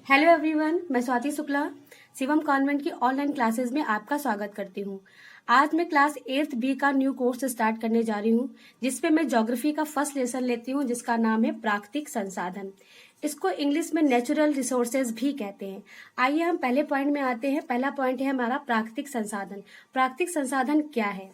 Hello everyone, मैं Swati Shukla Shivam convent की online classes में आपका स्वागत करती हूँ। आज मैं क्लास 8th बी का न्यू कोर्स स्टार्ट करने जा रही हूँ, जिसपे मैं ज्योग्राफी का फर्स्ट लेसन लेती हूँ, जिसका नाम है प्राकृतिक संसाधन। इसको इंग्लिश में नेचुरल रिसोर्सेज भी कहते हैं। आइए हम पहले पॉइंट में आते हैं। पहला पॉइंट है हमारा प्राकृतिक संसाधन। प्राकृतिक संसाधन क्या है?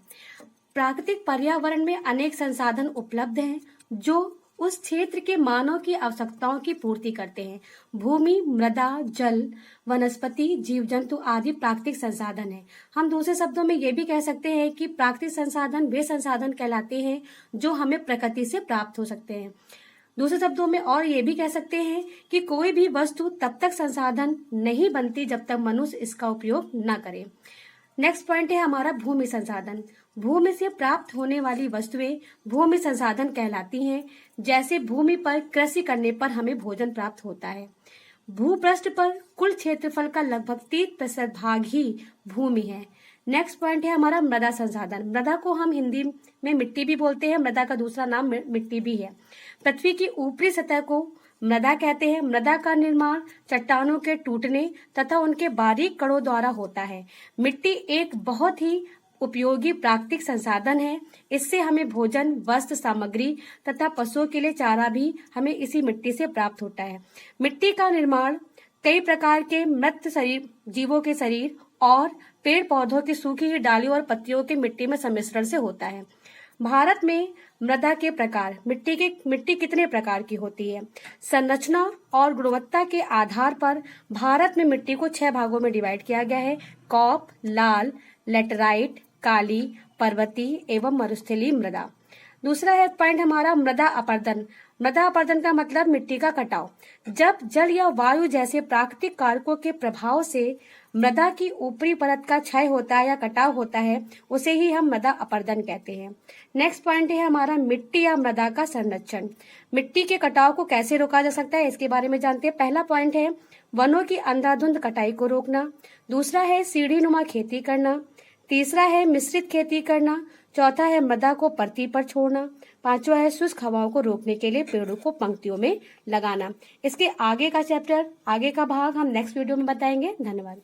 प्राकृतिक पर्यावरण में अनेक संसाधन उपलब्ध हैं जो उस क्षेत्र के मानव की आवश्यकताओं की पूर्ति करते हैं। भूमि, मृदा, जल, वनस्पति, जीव जंतु आदि प्राकृतिक संसाधन है। हम दूसरे शब्दों में ये भी कह सकते हैं कि प्राकृतिक संसाधन वे संसाधन कहलाते हैं जो हमें प्रकृति से प्राप्त हो सकते हैं। दूसरे शब्दों में और ये भी कह सकते हैं कि कोई भी वस्तु तब तक संसाधन नहीं बनती जब तक मनुष्य इसका उपयोग न करे। नेक्स्ट पॉइंट है हमारा भूमि संसाधन। भूमि से प्राप्त होने वाली वस्तुएं भूमि संसाधन कहलाती हैं। जैसे भूमि पर कृषि करने पर हमें भोजन प्राप्त होता है। भूपृष्ठ पर कुल क्षेत्रफल का लगभग 30% भाग ही भूमि है। नेक्स्ट पॉइंट है हमारा मृदा संसाधन। मृदा को हम हिंदी में मिट्टी भी बोलते हैं। मृदा का दूसरा नाम मिट्टी भी है। पृथ्वी की ऊपरी सतह को मृदा कहते हैं। मृदा का निर्माण चट्टानों के टूटने तथा उनके बारीक कणों द्वारा होता है। मिट्टी एक बहुत ही उपयोगी प्राकृतिक संसाधन है। इससे हमें भोजन, वस्त्र सामग्री तथा पशुओं के लिए चारा भी हमें इसी मिट्टी से प्राप्त होता है। मिट्टी का निर्माण कई प्रकार के मृत शरीर, जीवों के शरीर और पेड़ पौधों की सूखी हुई डालियों और पत्तियों के मिट्टी में सम्मिश्रण से होता है। भारत में मृदा के प्रकार, मिट्टी कितने प्रकार की होती है? संरचना और गुणवत्ता के आधार पर भारत में मिट्टी को 6 भागों में डिवाइड किया गया है। कॉप, लाल, लेटराइट, काली, पर्वतीय एवं मरुस्थलीय मृदा। दूसरा है पॉइंट हमारा मृदा अपरदन। मृदा अपरदन का मतलब मिट्टी का कटाव। जब जल या वायु जैसे प्राकृतिक कारकों के प्रभाव से मृदा की ऊपरी परत का क्षय होता है या कटाव होता है, उसे ही हम मृदा अपरदन कहते हैं। नेक्स्ट पॉइंट है हमारा मिट्टी या मृदा का संरक्षण। मिट्टी के कटाव को कैसे रोका जा सकता है, इसके बारे में जानते हैं। पहला पॉइंट है वनों की अंधाधुंध कटाई को रोकना। दूसरा है सीढ़ी नुमा खेती करना। तीसरा है मिश्रित खेती करना। चौथा है मृदा को परती पर छोड़ना। पांचवा है शुष्क हवाओं को रोकने के लिए पेड़ों को पंक्तियों में लगाना। इसके आगे का चैप्टर, आगे का भाग हम नेक्स्ट वीडियो में बताएंगे। धन्यवाद।